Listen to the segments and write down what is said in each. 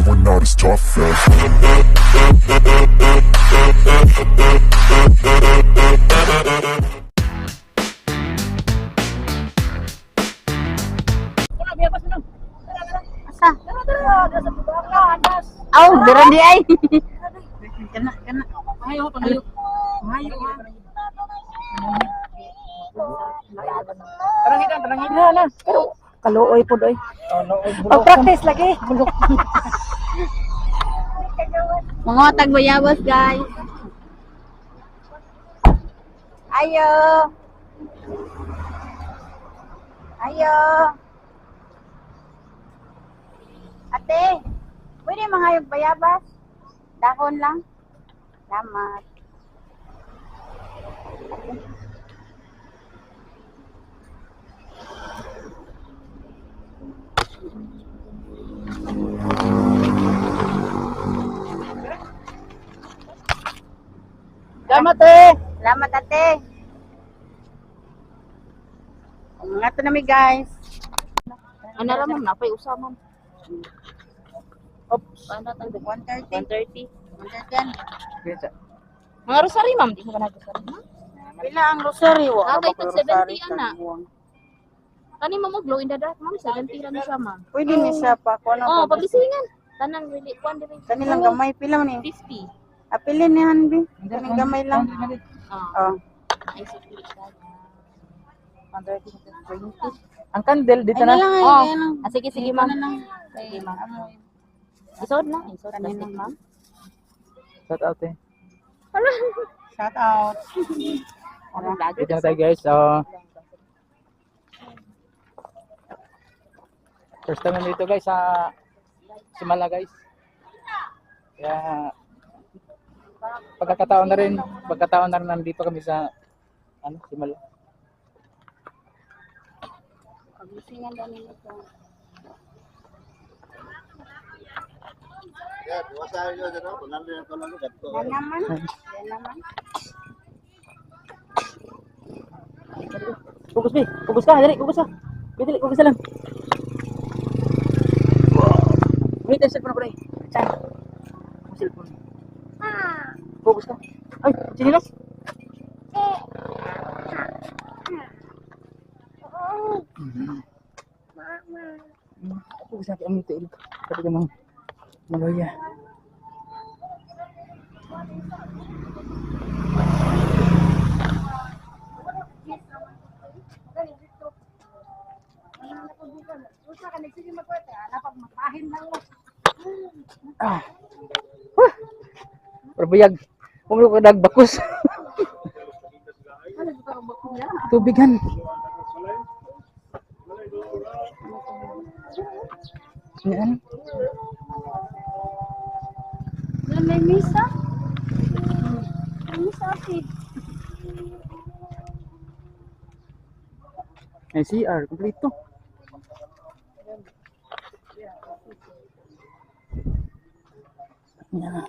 we're not as tough as. Asa? Aw, dira di ay. Kana. Mahayo, pamayo. Mahayo ha. Parang hidan na. Pero kaluoy po doy. Pag-practice lagi. Bulok. Mga tagbayabas, guys. Ayo. Ayo. Ate, pwede mga bayabas? Dahon lang. Salamat. Salamat eh. Salamat, ate. Mga ito namin, guys. Ano naman na pay usaman. Oops. Paano tayo? 130. 130. 130. Mga rosary ma'am, di ko ba nag-rosary ma'am? Pila ang rosary? Ah, kay tag 70 ana. Kani mo glow in the dark ma'am, 70 lang siya ma'am. Pwede ni siya pa. Kung ano Oh, pabisingan. Tanang really kwan diri. Kanilang gamay. Pila man ni? 50. Apilin ni Hanbi. Kanilang gamay lang. Ah, Oh. ay sige. 130. Ang candle dito Ay, na. lang, Oh. ay, lang. Ah, sige sige ma'am. Sige ma'am. Isod na, isod na Kanina. ma'am. Shout out eh. Shout out. Parang lagi. Dito na tayo guys. First time namin dito guys sa Simala guys. Kaya pagkakataon na rin nandito kami sa Simala. Pagisingan daw nila ito. Yan naman. Yan naman. Kukus bi, kukus ka, dali, kukus ka. Dali, kukus lang. Wait, cellphone ako rin. Saan? Ang cellphone. Kukus ka. Ay, sinilas. Kukus na, ang ito. Kapag ka mang maloya. Ah. Perbuyag. Umulog ko nagbakus. Tubigan. Yan. Wala may misa? May misa ate. May CR, kompleto. Yan.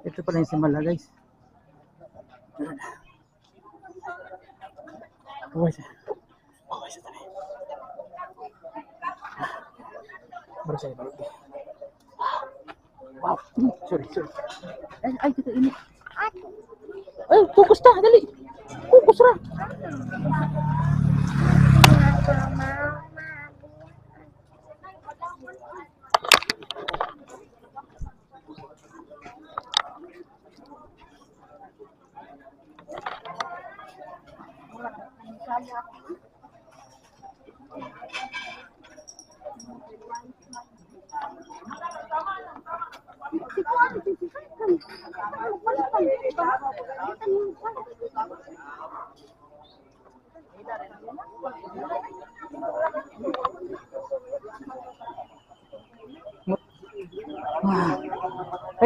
Ito pala yung Simala guys. Buhay siya. Buhay siya tabi. Baru saya balik. Wow. Sorry. Ay, dito ini. Ay, kukus ta, dali. Kukus ra.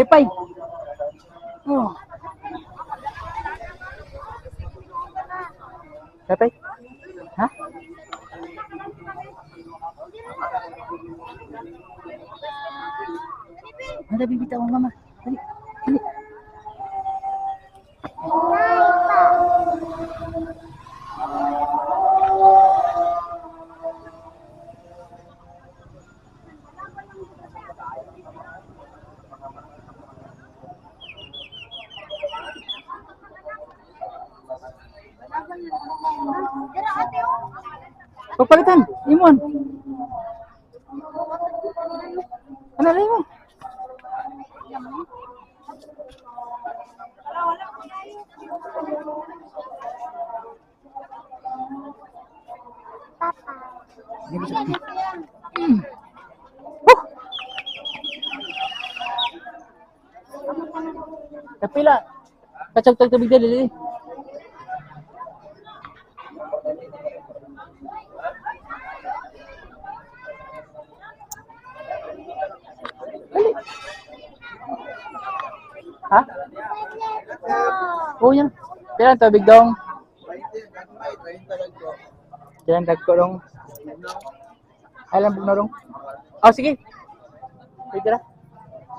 Pay. Oh. Tatay? Ha? Ano bibitaw mo, mama? Dali. Dali. Pagpalitan, imon. Ano lang mo? Kapila. Kacag tubig dali. Ha? Oh, yan. Kailan tubig dong? Kailan tagko dong? Alam bugnaw dong? Oh, sige. Pwede na.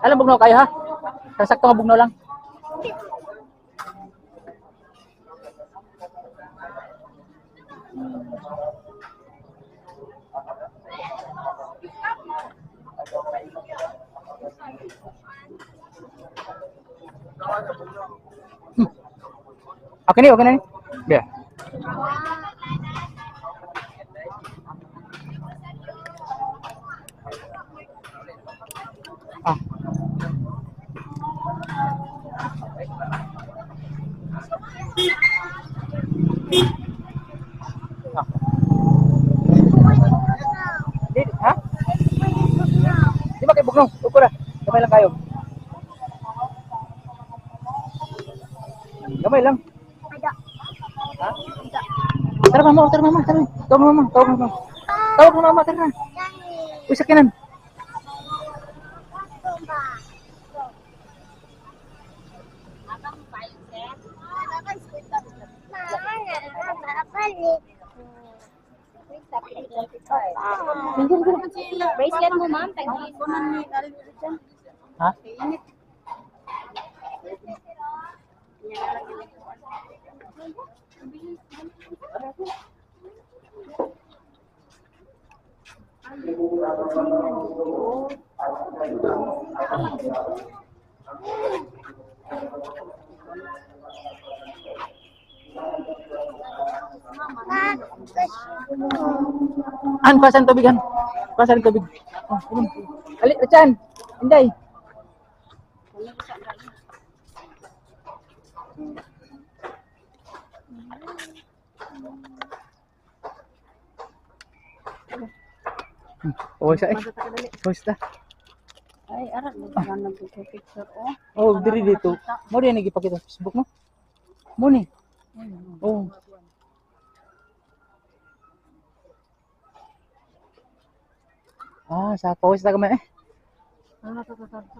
Alam bugnaw kayo ha? Kasakto nga bugnaw lang. Okay na ni. Biar. Ah. Ha? Di ba kayo bugnaw? Upo na. Gamay lang kayo. Gamay lang. Ha? Tara mama, tara mama, tara. Tawag mo mama, tawag mo mama. Tawag mo mama, tara. Uy, sakinan. Bracelet mo, ma'am. Tagi. Ha? An, pasan tubig an. Pasan tubig. Oh, inom. Ali, Chan. Inday. Oh, sa eh. Oh, sa. Ay, arak mo ka nagpicture oh. Oh, diri dito. Mo rin nagipakita sa Facebook mo. Mo ni. Oh. Ah, sa pawis ta kami eh.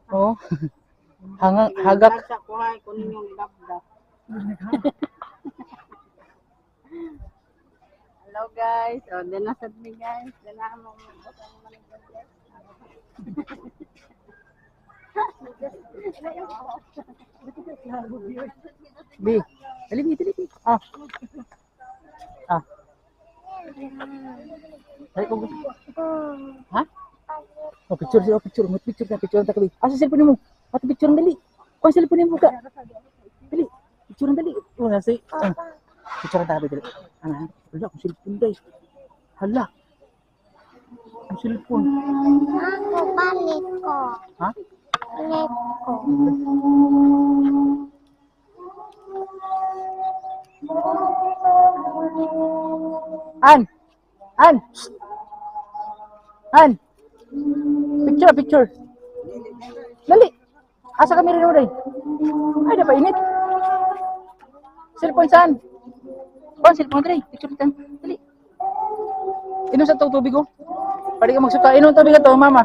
Oh. Hagak. Sa kuhay ko ninyong labda. Hello guys. Oh, din na mi guys. Din na mo Bi. Dali. Ah. Ah. Ay, kung gusto. Ha? Oh, picture sila, picture. Picture na kali. Asa cellphone mo? Pati picture dali. Kung cellphone mo ka. Dali. Picture dali. Oh, nasi. Picture na tabi dali. Ano? Wala akong cellphone guys. Hala. Ang cellphone. Ako balik ko. Ha? Balik ko. An. Picture. Dali. Asa kami rin mo day? Ay, na pa init. Cellphone saan? Oh, cellphone dali. Picture kita. Dali. Inom sa tubig ko. Pwede ka magsuka. Inom tubig ka to, mama.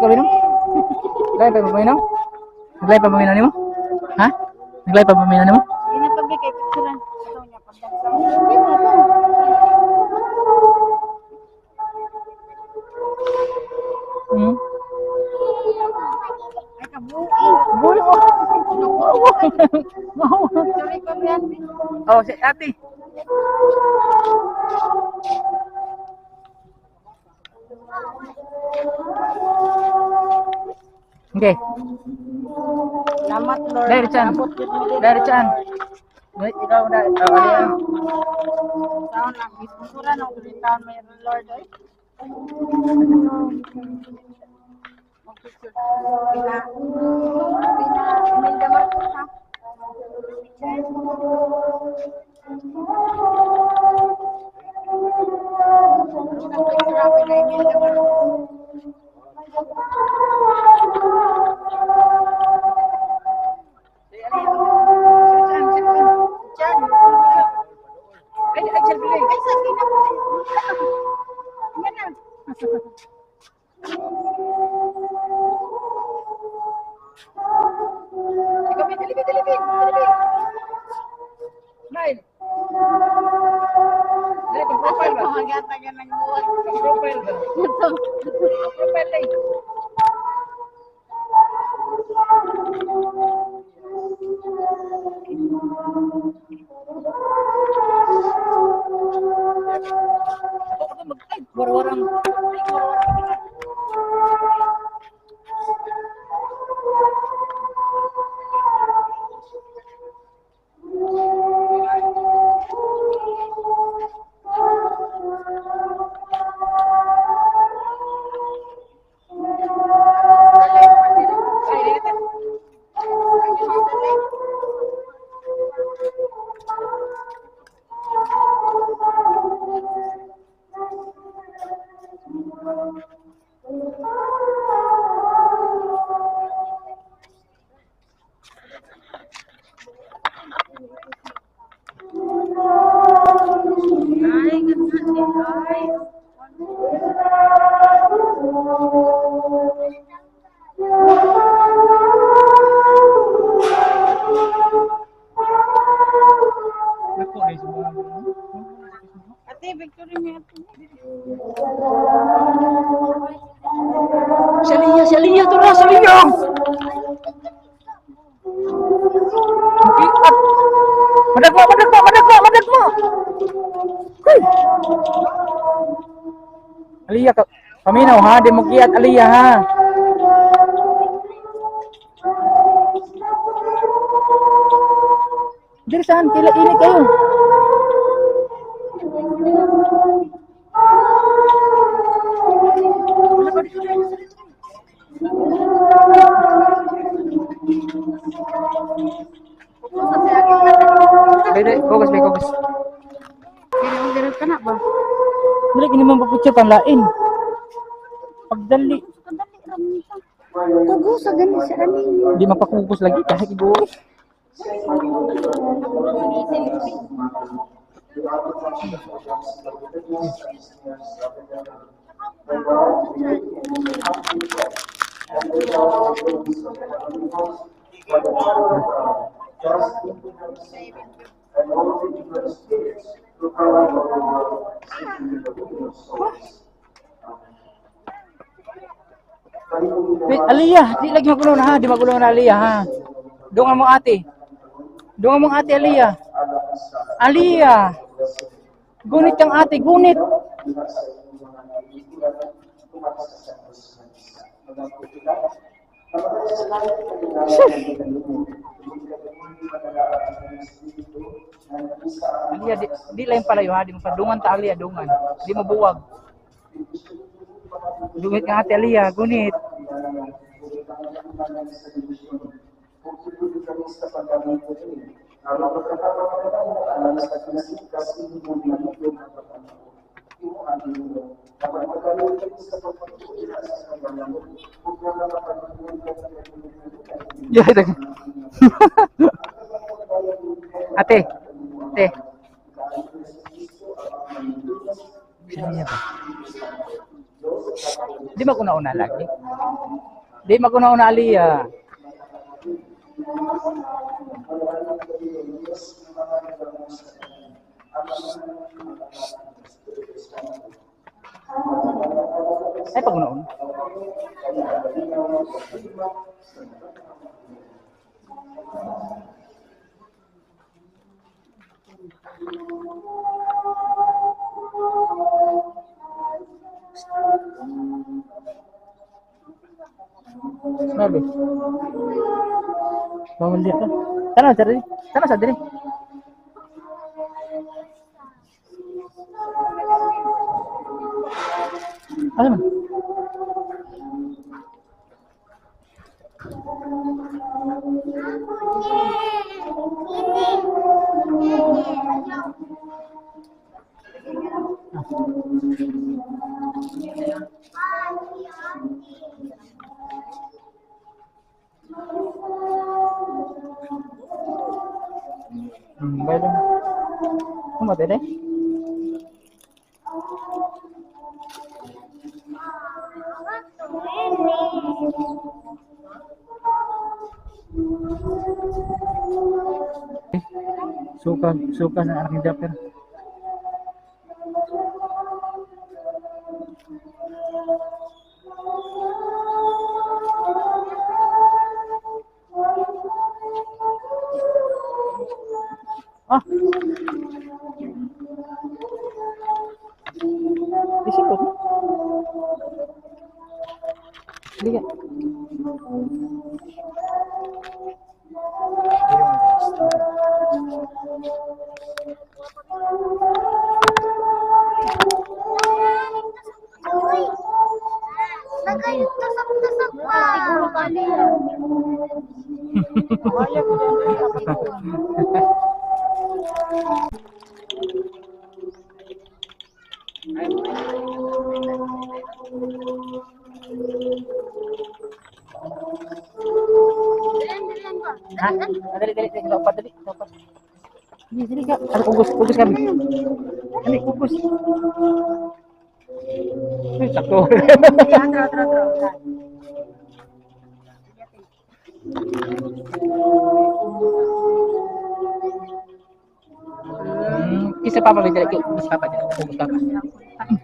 ka minom? Naglay pa minom? Naglay pa minom nimo? Ha? Naglay pa minom nimo? Hindi na tabi kay picturean. Ito niya pagdagsa. Hmm. Ay kabuin. Boy, oh. Sorry ko yan. Oh, si ate. Okay. Salamat Lord. Dari Chan. Abot yun mo din. Dari Chan. Wait, ikaw na. Oh, ano yan? Taon na. Bisura ng taon mayroon Lord. Ay. Mag-picture. Pina. Imelda Marcos ha. Ano nang picture ako na Imelda Marcos? Chan. Ay, sabi na po. Yan na. Ikaw, dali. Smile. Dali, pag-profile ba? Magata ka ng buwan. Pag-profile ba? Pag-profile lang. Ako mag-ay, warwarang. Ay, ganda ni Ay. Ate, Victory niya ito. Siya to na, Liya. Okay, ah. Madagmo. Hoy. Aliya ka. Paminaw ha, di mo kiyat Aliya ha. Diri saan kila ini kayo. Dede, fokus. Pero ka na ba? Wala kini man picture panlain. Pagdali, Kadali ramin ka. Kugo sa gani sa ani. di mapakukus lagi kahit ibo. Aliyah, di lagi magulo na ha, di magulo na Aliyah ha. Dungan mo ate. Aliyah. Aliyah. Gunit kang ate, gunit. Aliyah, di lain palayo ha, di mo padungan ta Aliyah, dungan. Di mo buwag. Gunit kang ate Aliyah, gunit. Ya, ate. Ate. Di ba ko nauna lagi? Di maguna-una Aliyah. Ay, pag una-una. Sabi. Bawal dia kan. Sana cari. Sana sa diri. Ano man? Baik dong. Kamu mati deh. Suka sa anak ni Japper. Ah. Disebut. Lihat. Nagayutusok-tusok pa. Siguro kali yan. Kaya ko dyan rin dapat ko. Dilan ba? Ha? Dali. Dapat. Sini kak. Ada kukus kami. Ini kukus. Sakto. Tara. Kisah papa beda lagi. Kisah papa aja. Kukus papa.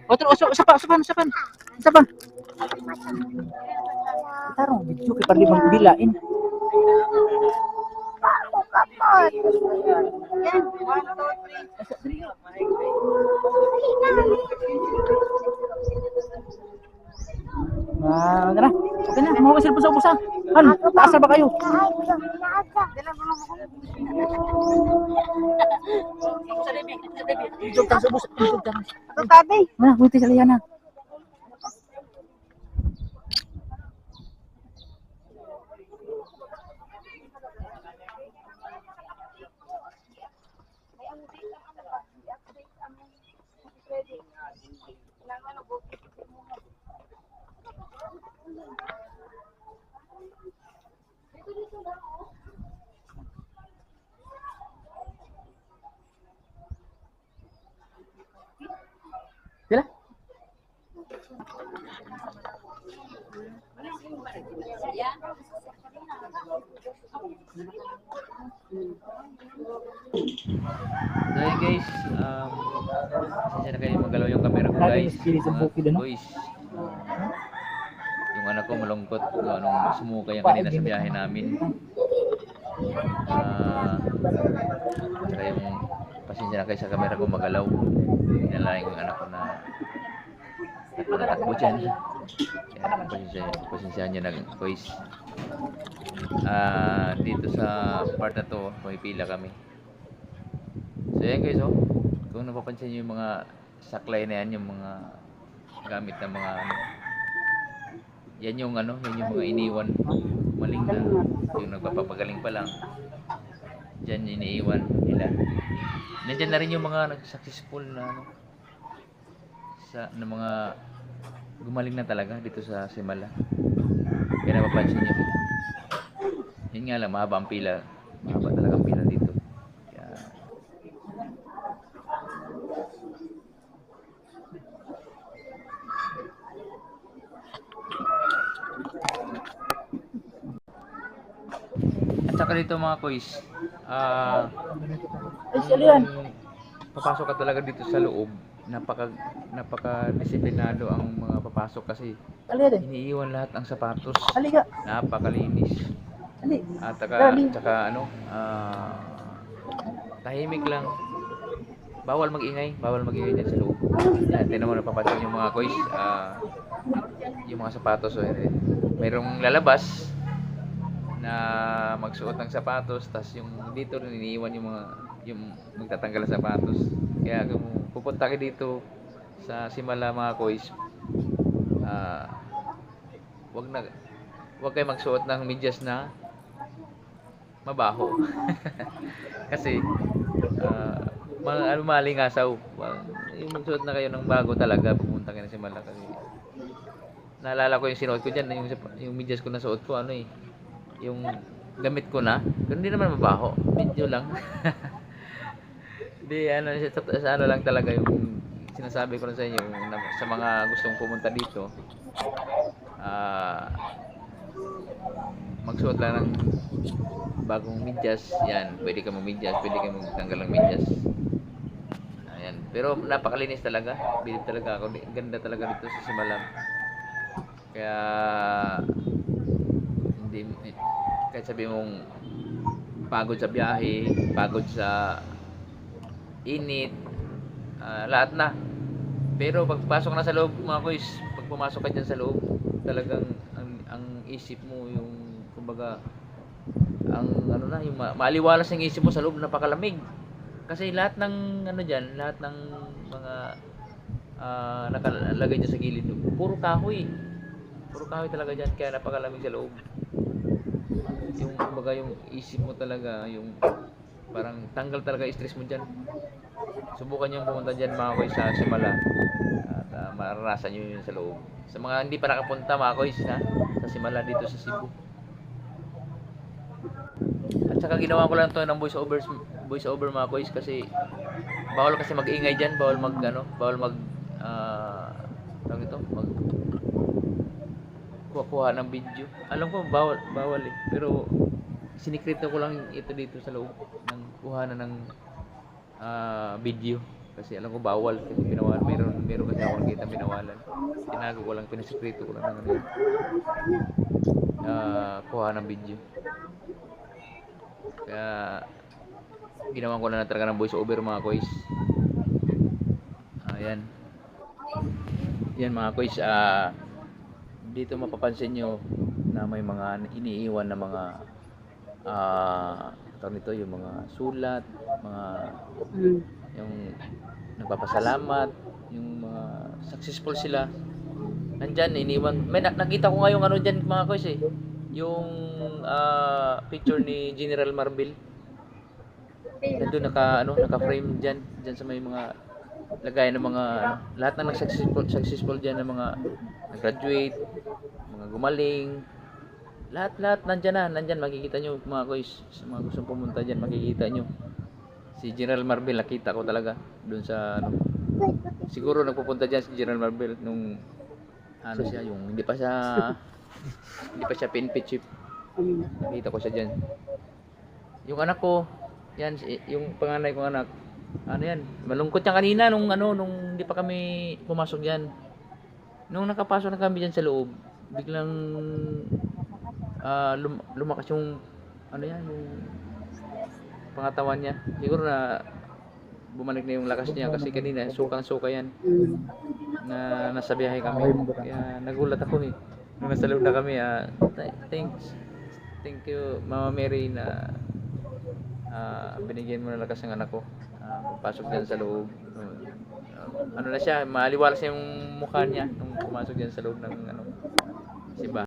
Oh terus sapan. Tarong video kay parli man bilain. Kapot. Yan. 1, 2, 3. Tara. Okay na, mau cellphone sa ubusan. Taas na ba kayo? Video ka sa ubusan. Ito tabi. Nah, buti sa liana. Sila? So yun guys, pasensya na kayo magalaw yung camera ko guys. Boys, yung anak ko malungkot kung anong sumukay yan kanina sa biyahe namin. Saka yung pasensya na kayo sa camera ko magalaw. Inalain ko yung anak ko na natakbo dyan. Kaya pasensyahan nyo na guys. Dito sa part na to, pumipila kami. So yan guys, oh. Kung napapansin nyo yung mga saklay na yan, yung mga gamit na mga yan yung mga iniwan maling na yung nagpapagaling pa lang dyan iniiwan nila. Nandyan na rin yung mga successful na na mga gumaling na talaga dito sa Simala. Kaya napapansin nyo yun nga lang, mahaba ang pila, mahaba talaga ang pila dito. tsaka dito mga kois, Ay, sali yan. papasok ka talaga dito sa loob, napaka disiplinado ang mga papasok kasi Ali din. iniiwan lahat ang sapatos, Ali ka. napakalinis. Ali. At Grabe. tsaka tahimik lang. Bawal magingay dyan sa loob. Yan, tinan mo napapansin yung mga kois, yung mga sapatos, mayroong lalabas na magsuot ng sapatos, tas yung dito rin iniiwan yung magtatanggal ng sapatos. Kaya kung pupunta ka dito sa Simala mga kois, wag kayo magsuot ng medyas na mabaho. Kasi malingasaw. Yung magsuot na kayo ng bago talaga, pumunta kayo na Simala kasi naalala ko yung sinuot ko dyan, yung medyas ko na suot ko, yung gamit ko na, pero hindi naman mabaho, medyo lang. Hindi, sa ano lang talaga yung sinasabi ko na sa inyo, sa mga gustong pumunta dito, magsuot lang ng bagong medyas, yan, pwede ka mag-medyas, pwede ka magtanggal ng medyas. Ayan, pero napakalinis talaga, bilib talaga ako, ganda talaga dito sa Simalam. Kaya hindi, kahit sabi mong pagod sa biyahe, pagod sa init, lahat na. Pero pagpasok na sa loob mga kois, pag pumasok ka dyan sa loob, talagang ang isip mo yung kumbaga yung maaliwalas ng isip mo sa loob, napakalamig. Kasi lahat ng diyan, lahat ng mga nakalagay dyan sa gilid, puro kahoy. Puro kahoy talaga dyan, kaya napakalamig sa loob. Yung kumbaga yung isip mo talaga, yung parang tanggal talaga yung stress mo dyan. Subukan nyo pumunta dyan mga kois sa Simala, at mararanasan nyo yun sa loob. Sa mga hindi pa nakapunta mga kois sa Simala dito sa Cebu. At saka ginawa ko lang to ng voice over mga kois kasi bawal kasi mag-ingay dyan, bawal mag tawag ito, kuha ng video. Alam ko bawal eh, pero sinikrito ko lang ito dito sa loob ng kuhanan ng video kasi alam ko bawal kasi meron kasi ako nakita binawalan. Tinago ko lang, pinasikrito ko lang ng kuha ng video. Kaya ginawan ko na talaga ng voice over mga kois. Ayan. Yan mga kois, dito mapapansin nyo na may mga iniiwan na mga tawag nito, yung mga sulat, mga yung nagpapasalamat, yung mga successful sila. Nandyan, iniwan. May nakita ko nga yung dyan mga kois yung picture ni General Marbil. Nandun naka-frame dyan sa may mga lagay ng mga lahat ng successful dyan ng mga nag-graduate, mga gumaling, lahat nandyan makikita nyo mga kois. Sa mga gustong pumunta dyan makikita nyo si General Marbil. Nakita ko talaga dun sa siguro nagpupunta dyan si General Marbil nung siya, yung hindi pa siya PNP chief. Nakita ko siya dyan. Yung anak ko yan, yung panganay kong anak, yan, malungkot niya kanina nung hindi pa kami pumasok diyan. Nung nakapasok na kami diyan sa loob, biglang lumakas yung yung pangatawan niya. Siguro na bumalik na yung lakas niya kasi kanina sukang-suka yan. Na nasa biyahe kami. Kaya nagulat ako nung nasa loob na kami. Thank you Mama Mary na binigyan mo ng lakas ng anak ko. Pasok diyan sa loob. Na siya, maliwalas yung mukha niya nung pumasok diyan sa loob ng simbahan.